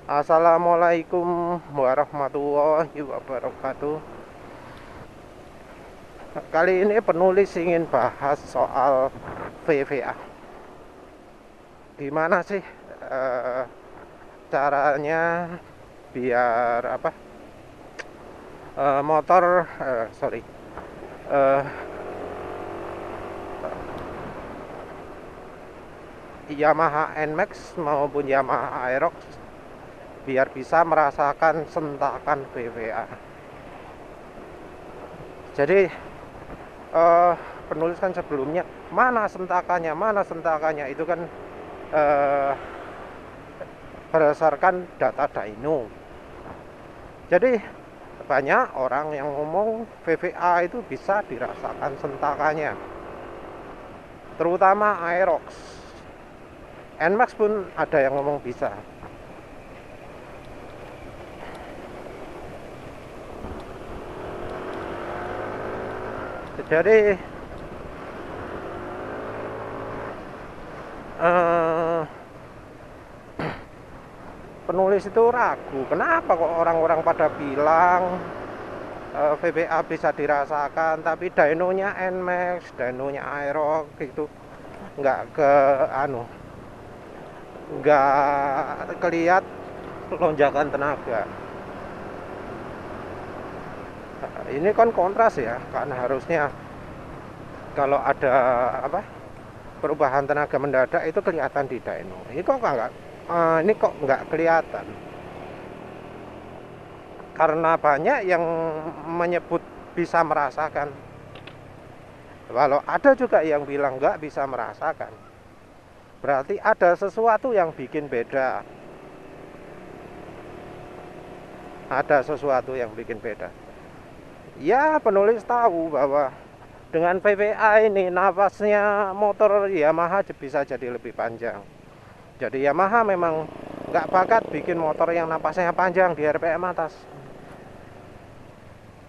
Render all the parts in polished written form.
Assalamualaikum warahmatullahi wabarakatuh. Kali ini penulis ingin bahas soal VVA. Gimana sih caranya biar motor Yamaha NMAX maupun Yamaha Aerox biar bisa merasakan sentakan VVA. Jadi penulis kan sebelumnya mana sentakannya itu kan berdasarkan data dyno. Jadi banyak orang yang ngomong VVA itu bisa dirasakan sentakannya, terutama Aerox. NMAX pun ada yang ngomong bisa. Jadi penulis itu ragu, kenapa kok orang-orang pada bilang VVA bisa dirasakan, tapi dynonya NMAX, dynonya Aerox itu nggak kelihat lonjakan tenaga. Ini kan kontras ya, karena harusnya kalau ada perubahan tenaga mendadak itu kelihatan di dyno. Ini kok nggak kelihatan, karena banyak yang menyebut bisa merasakan, walau ada juga yang bilang nggak bisa merasakan. Berarti ada sesuatu yang bikin beda. Ya, penulis tahu bahwa dengan VVA ini nafasnya motor Yamaha bisa jadi lebih panjang. Jadi Yamaha memang nggak bakat bikin motor yang napasnya panjang di RPM atas.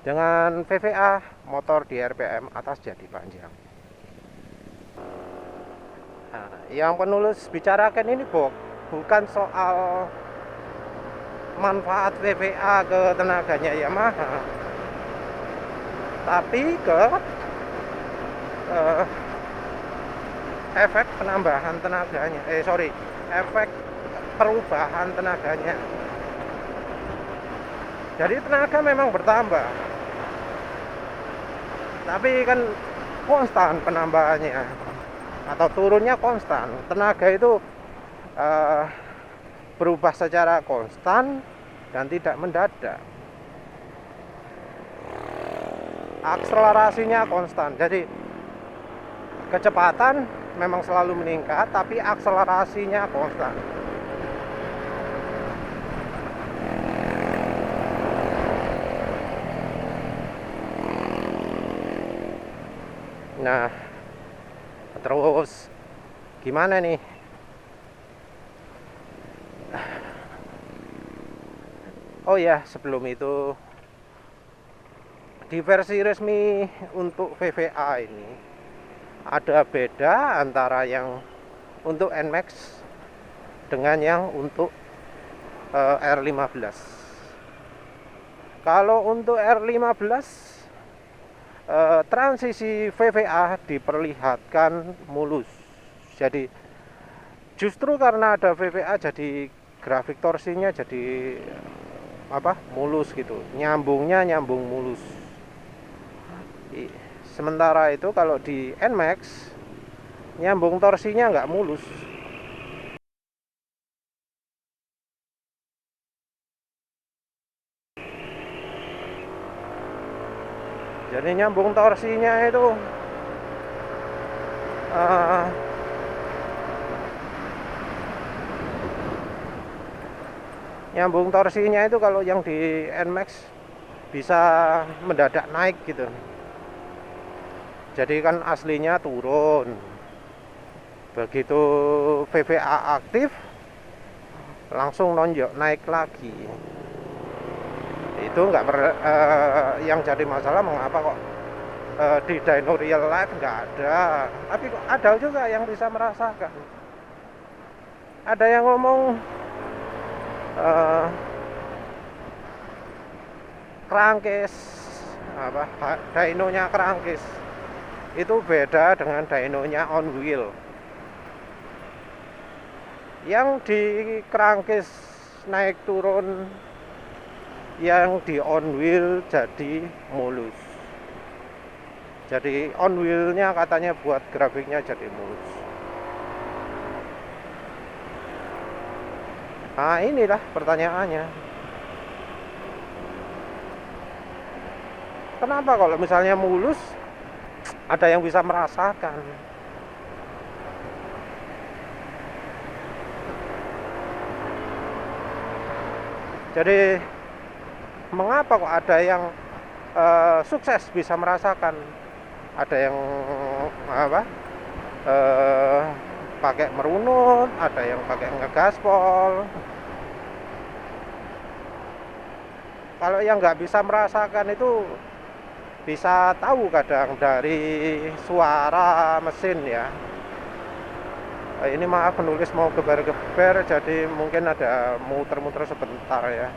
Dengan VVA, motor di RPM atas jadi panjang. Nah, yang penulis bicarakan ini bukan soal manfaat VVA ke tenaganya Yamaha, tapi ke efek penambahan tenaganya. Efek perubahan tenaganya. Jadi tenaga memang bertambah, tapi kan konstan penambahannya atau turunnya konstan. Tenaga itu berubah secara konstan dan tidak mendadak. Akselerasinya konstan, jadi kecepatan memang selalu meningkat, tapi akselerasinya konstan. Nah, terus gimana nih? Oh ya, sebelum itu, di versi resmi untuk VVA ini ada beda antara yang untuk NMAX dengan yang untuk R15. Kalau untuk R15 transisi VVA diperlihatkan mulus. Jadi justru karena ada VVA jadi grafik torsinya jadi mulus gitu, nyambung mulus. Sementara itu kalau di NMAX nyambung torsinya nggak mulus. Jadi nyambung torsinya itu kalau yang di NMAX bisa mendadak naik gitu. Jadi kan aslinya turun, begitu VVA aktif langsung nonjok naik lagi. Itu yang jadi masalah mengapa kok di dyno real life nggak ada, tapi kok ada juga yang bisa merasakan. Ada yang ngomong eh, kerangkis dynonya kerangkis itu beda dengan dynonya on wheel. Yang di kerangkis naik turun, yang di on wheel jadi mulus. Jadi on wheelnya katanya buat grafiknya jadi mulus. Nah, inilah pertanyaannya. Kenapa kalau misalnya mulus ada yang bisa merasakan? Jadi mengapa kok ada yang sukses bisa merasakan, ada yang pakai merunut, ada yang pakai ngegaspol. Kalau yang nggak bisa merasakan itu bisa tahu kadang dari suara mesin ya. Ini maaf penulis mau geber-geber, jadi mungkin ada muter-muter sebentar ya.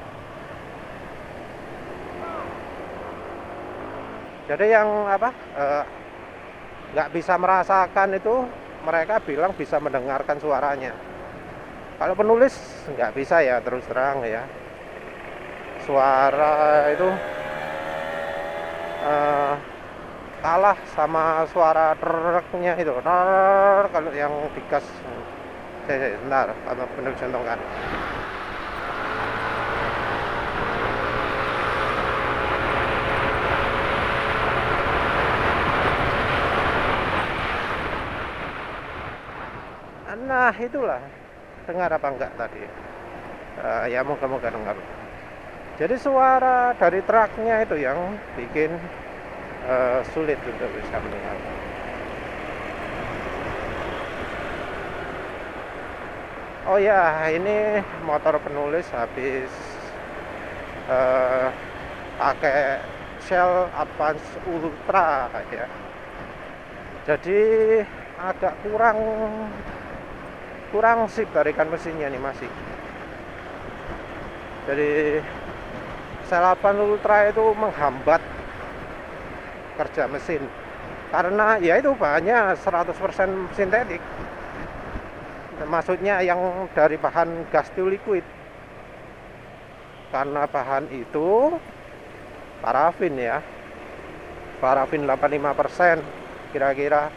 Jadi yang nggak bisa merasakan itu mereka bilang bisa mendengarkan suaranya. Kalau penulis nggak bisa ya, terus terang ya. Suara itu kalah sama suara truknya itu. Kalau yang digas, bentar, atau benar contohkan. Nah itulah, dengar apa enggak tadi? Ya moga-moga dengar. Jadi suara dari truknya itu yang bikin sulit untuk bisa melihat. Oh ya, ini motor penulis habis pakai Shell Advance Ultra ya. Jadi agak kurang sip tarikan mesinnya nih masih. Jadi Shell Advance Ultra itu menghambat kerja mesin karena ya itu bahannya 100% sintetik, maksudnya yang dari bahan gas to liquid. Karena bahan itu parafin ya, parafin 85%, kira-kira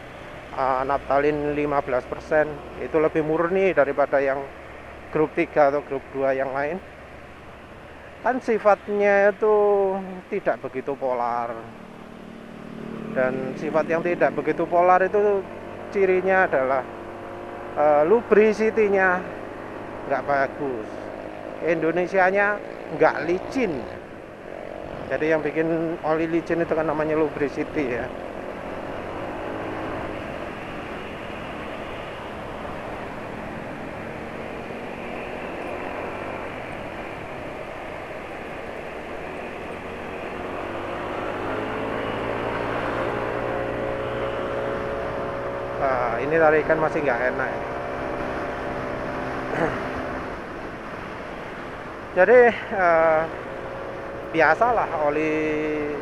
naftalin 15%, itu lebih murni daripada yang grup 3 atau grup 2 yang lain. Kan sifatnya itu tidak begitu polar. Dan sifat yang tidak begitu polar itu cirinya adalah lubricity-nya nggak bagus, Indonesianya nggak licin. Jadi yang bikin oli licin itu kan namanya lubricity ya. Ini tarikan masih nggak enak ya. Jadi biasalah oli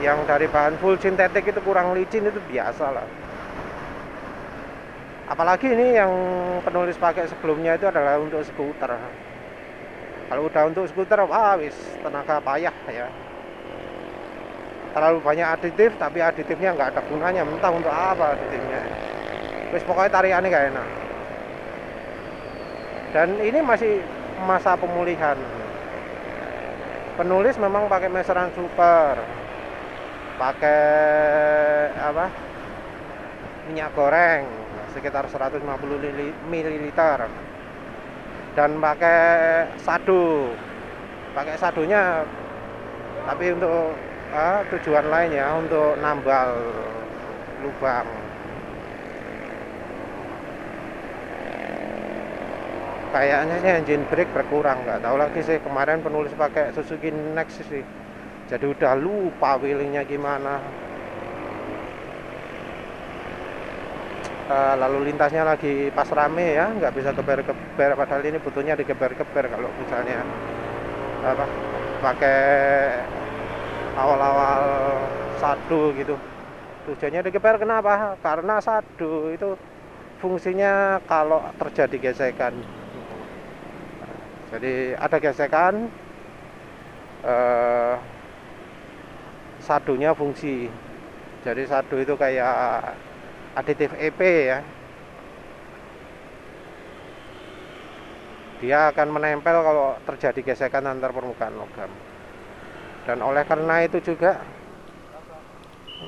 yang dari bahan full sintetik itu kurang licin, itu biasa lah. Apalagi ini yang penulis pakai sebelumnya itu adalah untuk skuter. Kalau udah untuk skuter, wah wis tenaga payah ya. Terlalu banyak aditif, tapi aditifnya nggak ada gunanya, entah untuk apa aditifnya. Wis pokoknya tariannya nggak enak. Dan ini masih masa pemulihan. Penulis memang pakai meseran super, pakai minyak goreng sekitar 150 ml, dan pakai sadu. Pakai sadunya tapi untuk tujuan lain ya, untuk nambal lubang. Kayaknya engine brake berkurang, nggak tahu lagi sih. Kemarin penulis pakai Suzuki Next sih, jadi udah lupa wheelingnya gimana. lalu lintasnya lagi pas rame ya, nggak bisa geber-geber, padahal ini butuhnya digeber-geber kalau misalnya apa pakai awal-awal sadu gitu. Tujuannya digeber kenapa? Karena sadu itu fungsinya kalau terjadi gesekan, jadi ada gesekan, eh, sadunya fungsi. Jadi sadu itu kayak aditif EP ya, dia akan menempel kalau terjadi gesekan antar permukaan logam. Dan oleh karena itu juga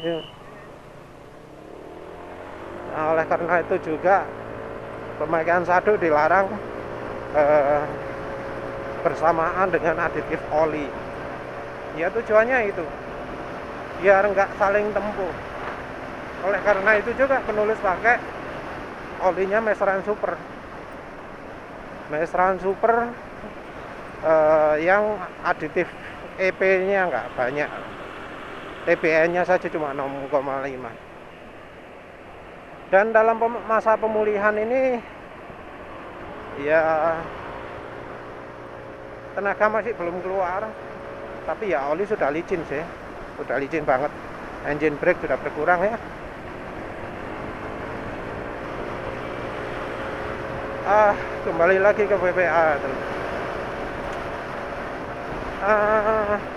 ya, oleh karena itu juga pemakaian sadu dilarang bersamaan dengan aditif oli. Ya tujuannya itu biar nggak saling tempuh. Oleh karena itu juga penulis pakai olinya Mesran Super. Mesran Super yang aditif EP-nya nggak banyak, TPN-nya saja cuma 0,5. Dan dalam masa pemulihan ini ya tenaga masih belum keluar, tapi ya oli sudah licin sih, sudah licin banget. Engine brake sudah berkurang ya. Kembali lagi ke VVA.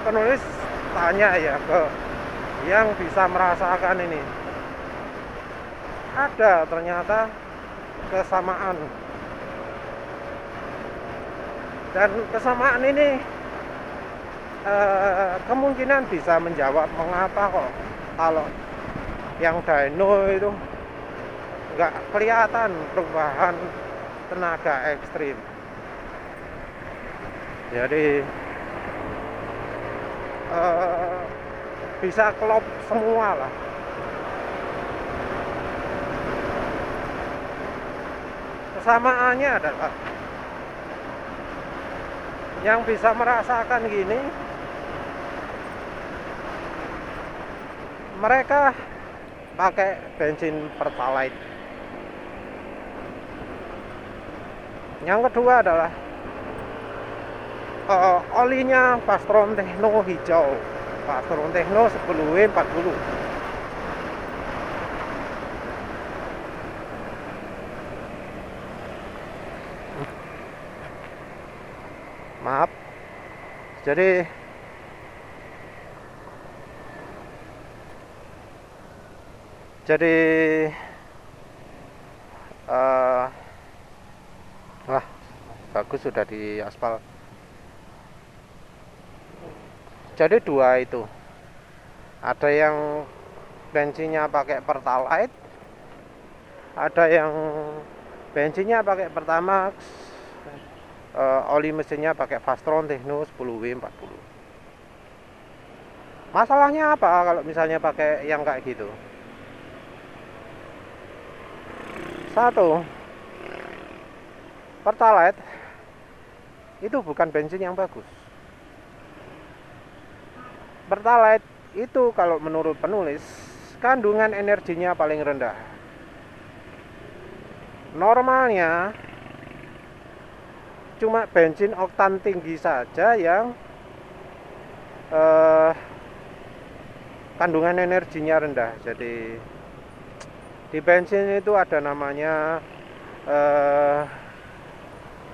Penulis tanya ya ke yang bisa merasakan ini. Ada ternyata kesamaan. Dan kesamaan ini kemungkinan bisa menjawab mengapa kok kalau yang dyno itu nggak kelihatan perubahan tenaga ekstrim. Jadi bisa klop semua lah. Kesamaannya adalah yang bisa merasakan gini, mereka pakai bensin Pertalite. Yang kedua adalah olinya Pastron Techno hijau, Pastron Techno 10W40. Maaf. Jadi wah, bagus sudah di aspal. Jadi dua itu, ada yang bensinnya pakai Pertalite, ada yang bensinnya pakai Pertamax, oli mesinnya pakai Fastron Techno 10W40. Masalahnya apa kalau misalnya pakai yang kayak gitu? Satu, Pertalite itu bukan bensin yang bagus. Pertalite itu kalau menurut penulis kandungan energinya paling rendah. Normalnya cuma bensin oktan tinggi saja yang kandungan energinya rendah. Jadi di bensin itu ada namanya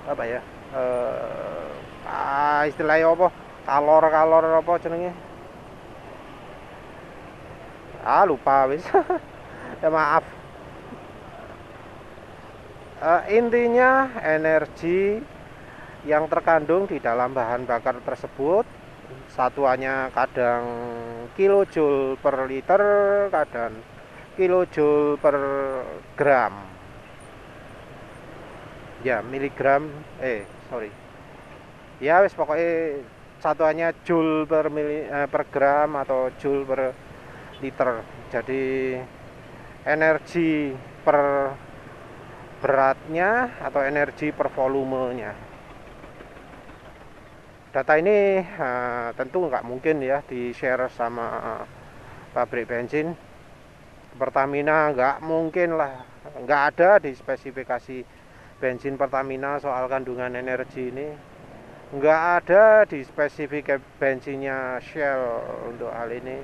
apa ya, istilahnya apa, kalor apa jenenge, lupa wis. Ya maaf. Intinya energi yang terkandung di dalam bahan bakar tersebut satuannya kadang kilojoule per liter, kadang kilojoule per gram. Ya, miligram, ya wis pokoknya satuannya joule per gram atau joule per liter. Jadi energi per beratnya atau energi per volumenya. Data ini tentu nggak mungkin ya di share sama pabrik bensin. Pertamina nggak mungkin lah nggak ada di spesifikasi bensin Pertamina soal kandungan energi ini, nggak ada di spesifikasi bensinnya Shell untuk hal ini.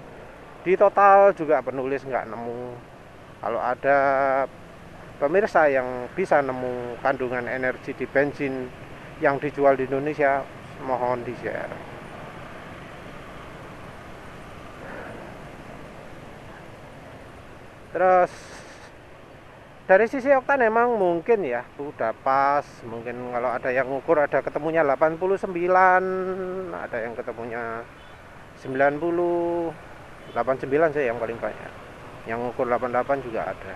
Di Total juga penulis nggak nemu. Kalau ada pemirsa yang bisa nemu kandungan energi di bensin yang dijual di Indonesia, mohon di-share. Terus dari sisi oktan emang mungkin ya udah pas, mungkin kalau ada yang ngukur ada ketemunya 89, ada yang ketemunya 90, 89 sih yang paling banyak. Yang ngukur 88 juga ada.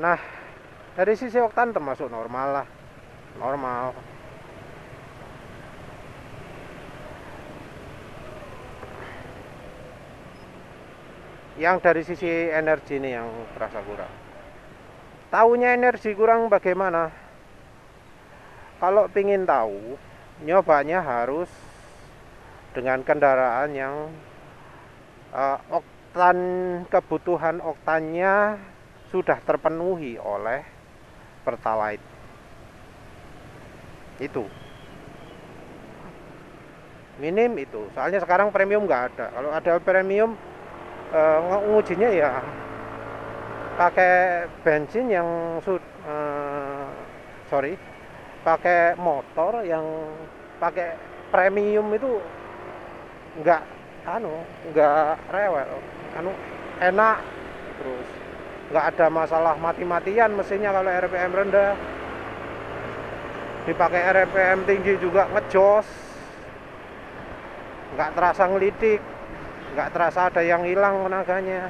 Nah, dari sisi oktan termasuk normal lah. Normal. Yang dari sisi energi ini yang terasa kurang. Taunya energi kurang bagaimana? Kalau pingin tahu, nyobanya harus dengan kendaraan yang oktan, kebutuhan oktannya sudah terpenuhi oleh Pertalite. Itu minim itu. Soalnya sekarang premium nggak ada. Kalau ada premium, ngujinya ya pakai bensin yang pakai motor yang pakai premium itu nggak nggak rewel, enak, terus nggak ada masalah mati-matian mesinnya. Kalau RPM rendah, dipakai RPM tinggi juga ngejos, nggak terasa ngelidik, nggak terasa ada yang hilang tenaganya.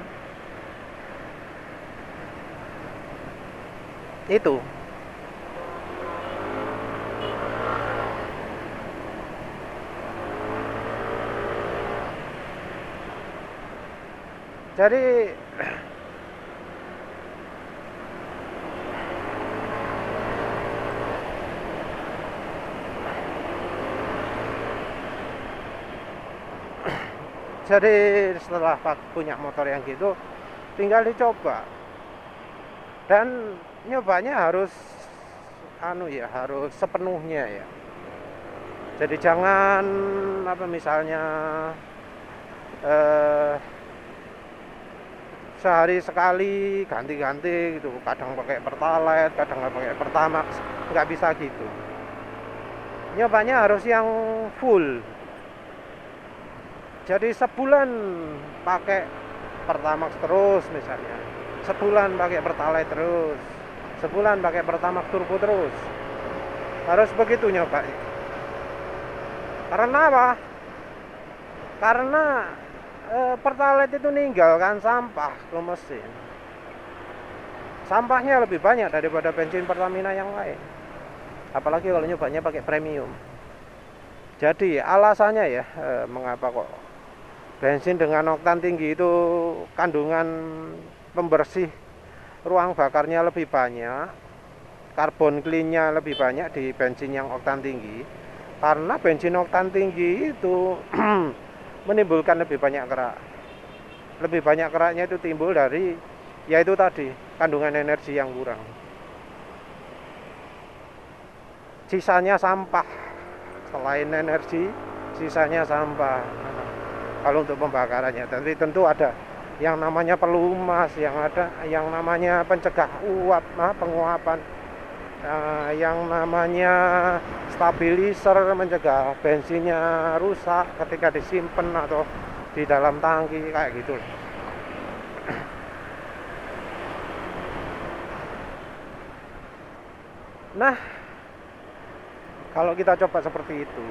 Itu jadi setelah punya motor yang gitu, tinggal dicoba dan nyobanya harus harus sepenuhnya ya. Jadi jangan misalnya sehari sekali ganti-ganti gitu, kadang pakai Pertalite, kadang nggak pakai Pertamax, nggak bisa gitu. Nyobanya harus yang full. Jadi sebulan pakai Pertamax terus misalnya, sebulan pakai Pertalite terus, sebulan pakai Pertamax turbo terus. Harus begitu nyobanya. Karena apa? Karena Pertalite itu ninggalkan sampah ke mesin. Sampahnya lebih banyak daripada bensin Pertamina yang lain. Apalagi kalau nyobanya pakai premium. Jadi alasannya ya, mengapa kok bensin dengan oktan tinggi itu kandungan pembersih ruang bakarnya lebih banyak, karbon clean-nya lebih banyak di bensin yang oktan tinggi. Karena bensin oktan tinggi itu menimbulkan lebih banyak kerak. Lebih banyak keraknya itu timbul dari yaitu tadi kandungan energi yang kurang. Sisanya sampah. Selain energi, sisanya sampah. Kalau untuk pembakarannya, tapi tentu ada yang namanya pelumas, yang ada yang namanya pencegah uap, penguapan, yang namanya stabilizer, mencegah bensinnya rusak ketika disimpan atau di dalam tangki kayak gitu. Nah, kalau kita coba seperti itu,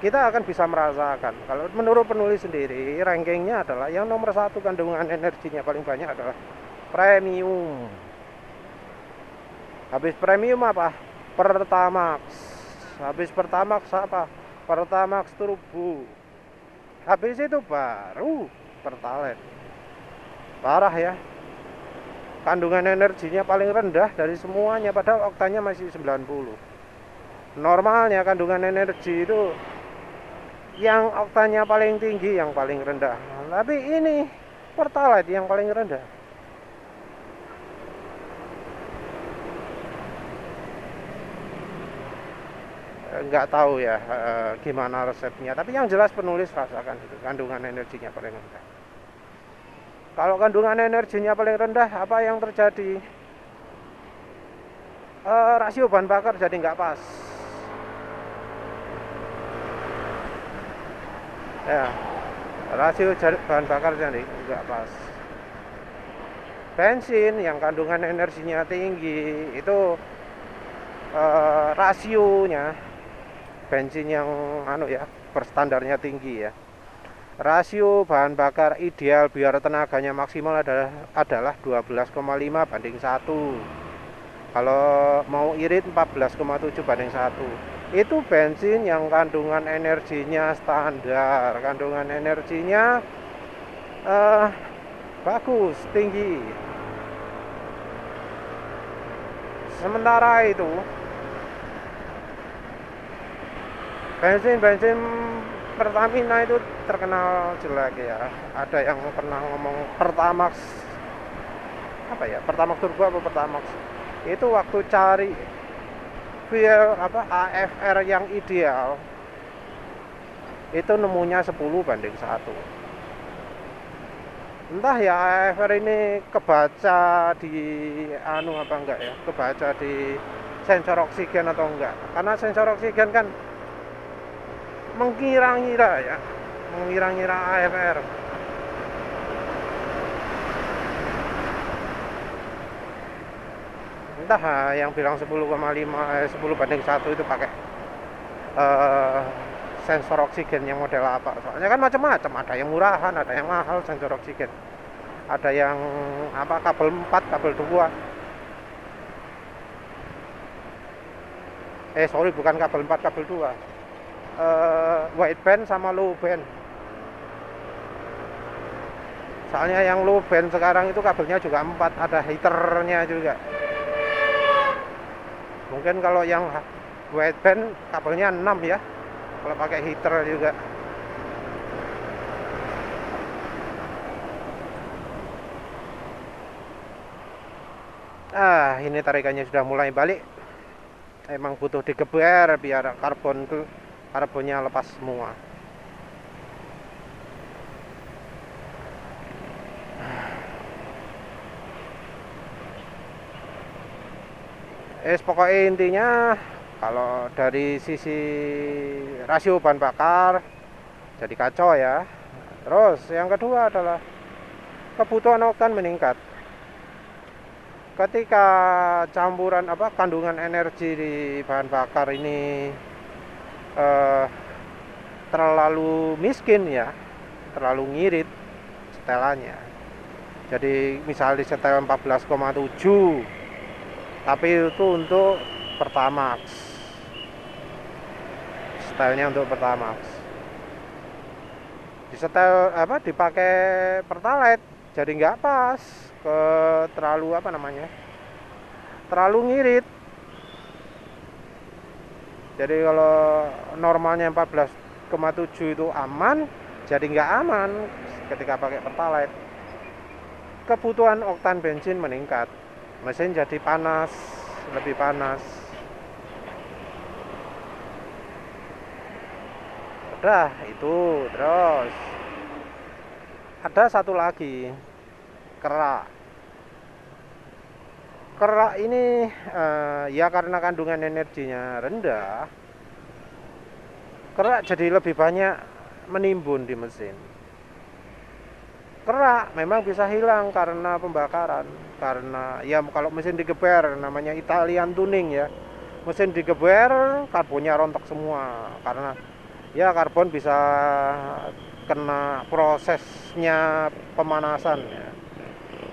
kita akan bisa merasakan. Kalau menurut penulis sendiri, rankingnya adalah yang nomor 1 kandungan energinya paling banyak adalah premium. Habis premium apa? Pertamax. Habis Pertamax apa? Pertamax turbo. Habis itu baru Pertalite. Parah ya. Kandungan energinya paling rendah dari semuanya, padahal oktannya masih 90. Normalnya kandungan energi itu yang oktannya paling tinggi, yang paling rendah. Tapi ini Pertalite yang paling rendah. nggak tahu ya gimana resepnya, tapi yang jelas penulis rasakan itu kandungan energinya paling rendah. Kalau kandungan energinya paling rendah, apa yang terjadi? Rasio bahan bakar jadi nggak pas ya, rasio bahan bakar jadi nggak pas. Bensin yang kandungan energinya tinggi itu rasionya, bensin yang berstandarnya tinggi ya, rasio bahan bakar ideal biar tenaganya maksimal adalah 12,5 banding 1. Kalau mau irit 14,7 banding 1. Itu bensin yang kandungan energinya standar, kandungan energinya bagus, tinggi. Sementara itu bensin Pertamina itu terkenal jelek ya. Ada yang pernah ngomong Pertamax Pertamax Turbo apa Pertamax, itu waktu cari fuel AFR yang ideal itu nemunya 10 banding 1. Entah ya AFR ini kebaca di enggak ya, kebaca di sensor oksigen atau enggak, karena sensor oksigen kan mengira-ngira AFR. Entah yang bilang 10,5 10 banding 1 itu pakai sensor oksigen yang model apa. Soalnya kan macam-macam, ada yang murahan, ada yang mahal sensor oksigen. Ada yang kabel 4, kabel 2. Bukan kabel 4, kabel 2. Wideband sama low band. Soalnya yang low band sekarang itu kabelnya juga 4, ada heaternya juga. Mungkin kalau yang wideband kabelnya 6 ya, kalau pakai heater juga. Ini tarikannya sudah mulai balik. Emang butuh digeber biar karbonnya lepas semua. Pokoknya intinya kalau dari sisi rasio bahan bakar jadi kacau ya. Terus yang kedua adalah kebutuhan oktan meningkat. Ketika campuran kandungan energi di bahan bakar ini terlalu miskin ya, terlalu ngirit setelannya. Jadi misal di setel 14,7, tapi itu untuk Pertamax, setelnya untuk Pertamax. Disetel dipakai Pertalite jadi nggak pas, terlalu terlalu ngirit. Jadi kalau normalnya 14,7 itu aman, jadi nggak aman ketika pakai Pertalite. Kebutuhan oktan bensin meningkat, mesin jadi panas, lebih panas. Udah itu. Terus ada satu lagi, kerak ini ya karena kandungan energinya rendah, kerak jadi lebih banyak menimbun di mesin. Kerak memang bisa hilang karena pembakaran, karena ya kalau mesin digeber, namanya Italian tuning ya, mesin digeber karbonnya rontok semua, karena ya karbon bisa kena prosesnya pemanasan ya.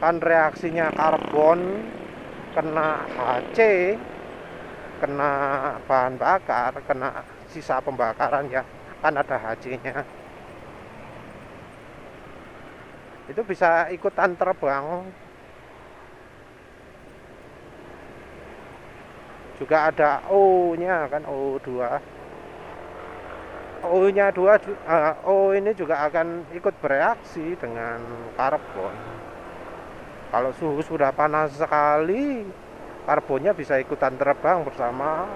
Kan reaksinya karbon kena HC, kena bahan bakar, kena sisa pembakaran ya, kan ada HC-nya. Itu bisa ikutan terbang. Juga ada O-nya kan, O2. O-nya 2, O ini juga akan ikut bereaksi dengan karbon. Kalau suhu sudah panas sekali, karbonnya bisa ikutan terbang bersama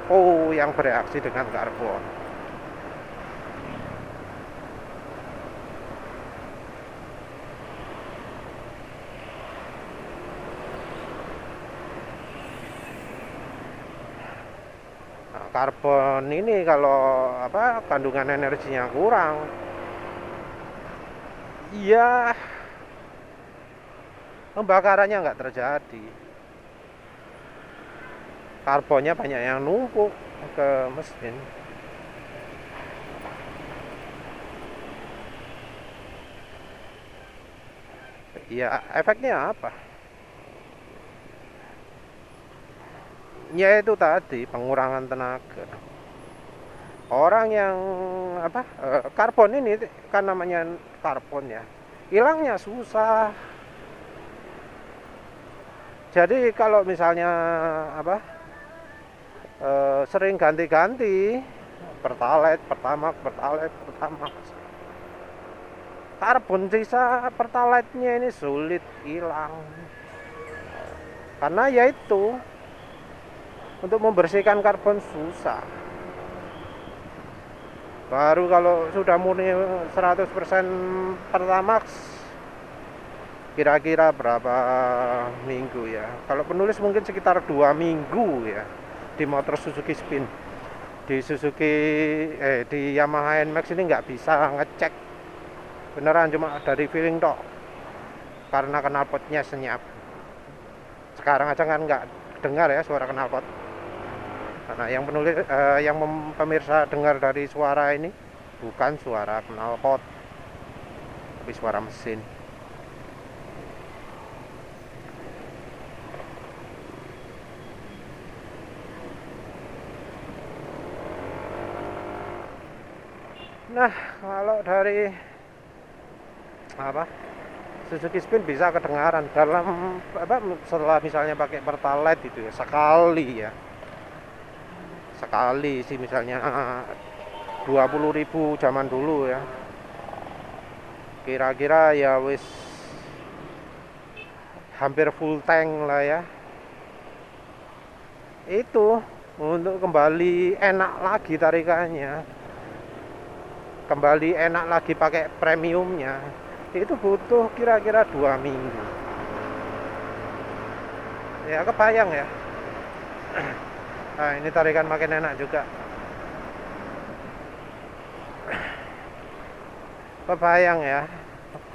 O yang bereaksi dengan karbon. Nah, karbon ini kalau kandungan energinya kurang, ya pembakarannya nggak terjadi. Karbonnya banyak yang numpuk ke mesin. Ya efeknya apa? Ya itu tadi pengurangan tenaga. Orang yang karbon ini kan namanya karbon ya, hilangnya susah. Jadi kalau misalnya sering ganti-ganti pertalite, pertamax, karbon sisa pertalite-nya ini sulit hilang. Karena yaitu untuk membersihkan karbon susah. Baru kalau sudah murni 100% pertamax kira-kira berapa minggu ya? Kalau penulis mungkin sekitar 2 minggu ya di motor Suzuki Spin. Di Yamaha NMAX ini nggak bisa ngecek beneran, cuma dari feeling tok karena knalpotnya senyap. Sekarang aja kan nggak dengar ya suara knalpot. Nah, yang pemirsa dengar dari suara ini bukan suara knalpot, tapi suara mesin. Nah, kalau dari Suzuki Spin bisa kedengaran dalam setelah misalnya pakai pertalite itu ya, sekali sih misalnya 20.000 zaman dulu ya, kira-kira ya wis hampir full tank lah ya. Itu untuk kembali enak lagi tarikannya, kembali enak lagi pakai premiumnya, itu butuh kira-kira 2 minggu ya. Kebayang ya. Nah, ini tarikan makin enak juga. Kebayang ya,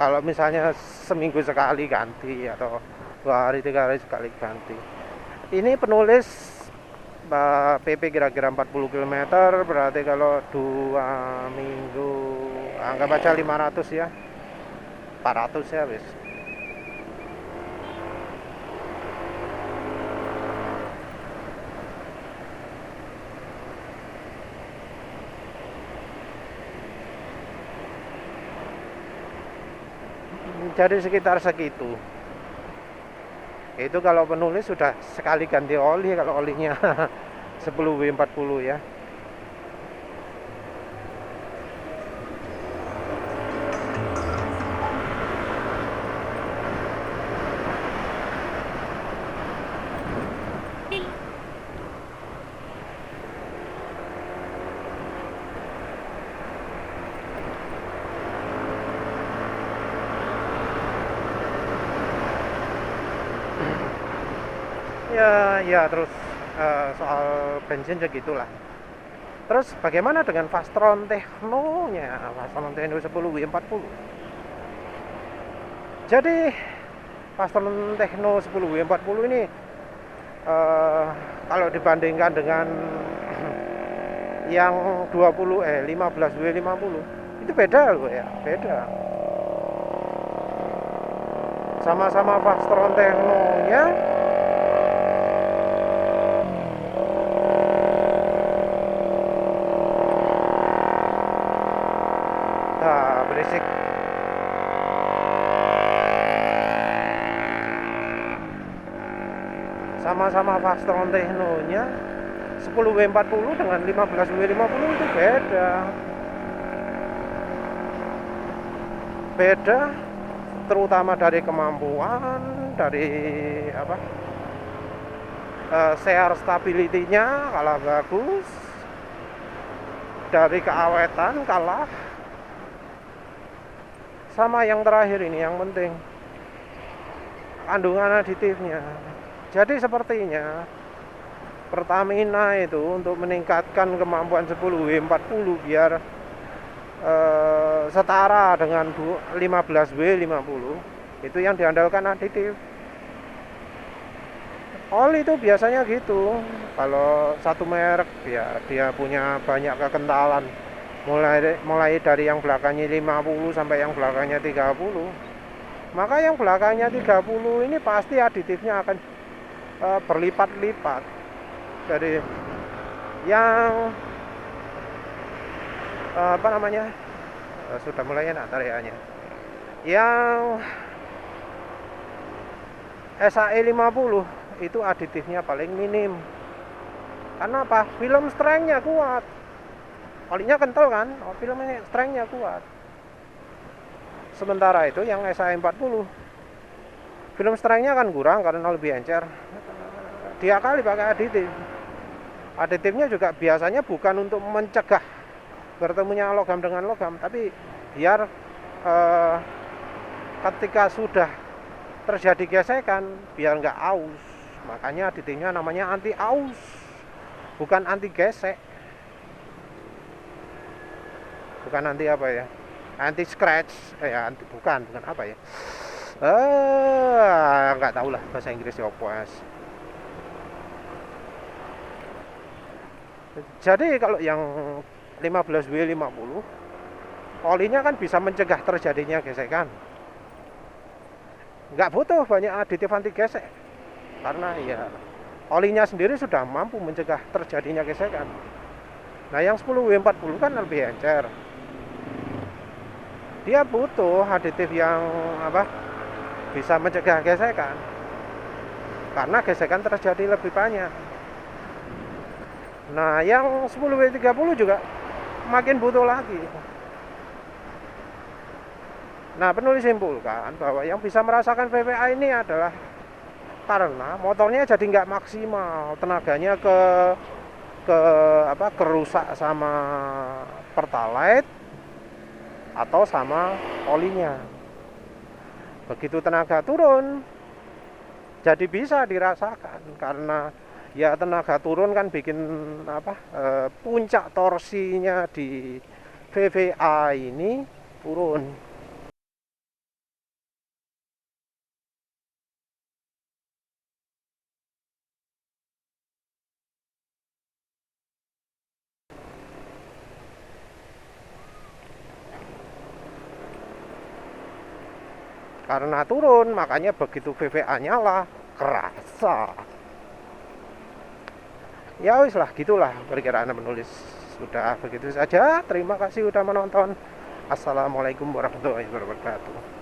kalau misalnya seminggu sekali ganti atau 2 hari 3 hari sekali ganti. Ini penulis PP kira-kira 40 km, berarti kalau 2 minggu anggap aja 500 ya, 400 ya wis. Jadi sekitar segitu. Itu kalau penulis sudah sekali ganti oli, kalau olinya 10W40 ya. Ya terus soal bensin segitulah. Terus bagaimana dengan Fastron Techno-nya? Fastron Techno 10W40. Jadi Fastron Techno 10W40 ini kalau dibandingkan dengan yang 15W50 itu beda loh ya, beda. Sama-sama Fastron Techno-nya, berisik. Sama-sama Fastron Techno-nya 10W40 dengan 15W50 itu beda. Beda terutama dari kemampuan, dari share stability-nya kalah bagus, dari keawetan kalah, sama yang terakhir ini yang penting kandungan aditifnya. Jadi sepertinya Pertamina itu untuk meningkatkan kemampuan 10W40 biar setara dengan 15W50, itu yang diandalkan aditif. Oli itu biasanya gitu, kalau satu merek ya dia punya banyak kekentalan, mulai dari yang belakangnya 50 sampai yang belakangnya 30. Maka yang belakangnya 30 ini pasti aditifnya akan berlipat-lipat dari yang apa namanya, sudah mulai enak tariannya, yang SAE 50 itu aditifnya paling minim. Karena apa? Film strength-nya kuat, olinya kental kan, film strength-nya kuat. Sementara itu yang SAE 40 film strength-nya kan kurang karena lebih encer, dia kali pakai aditif. Aditifnya juga biasanya bukan untuk mencegah bertemunya logam dengan logam, tapi biar ketika sudah terjadi gesekan biar nggak aus. Makanya aditifnya namanya anti aus, bukan anti gesek, bukan anti apa ya, anti scratch ya, anti bukan apa ya, nggak tahu lah bahasa Inggrisnya apa. Jadi kalau yang 15W50 olinya kan bisa mencegah terjadinya gesekan, nggak butuh banyak aditif anti gesek, karena ya olinya sendiri sudah mampu mencegah terjadinya gesekan. Nah yang 10W40 kan lebih encer, dia butuh aditif yang apa, bisa mencegah gesekan, karena gesekan terjadi lebih banyak. Nah yang 10W30 juga makin butuh lagi. Nah penulis simpulkan bahwa yang bisa merasakan VVA ini adalah karena motornya jadi nggak maksimal, tenaganya kerusak sama pertalite atau sama olinya. Begitu tenaga turun jadi bisa dirasakan, karena ya tenaga turun kan bikin puncak torsinya di VVA ini turun. Karena turun, makanya begitu VVA nyala kerasa. Ya wis lah, gitulah perkiraan penulis. Sudah begitu saja. Terima kasih sudah menonton. Assalamualaikum warahmatullahi wabarakatuh.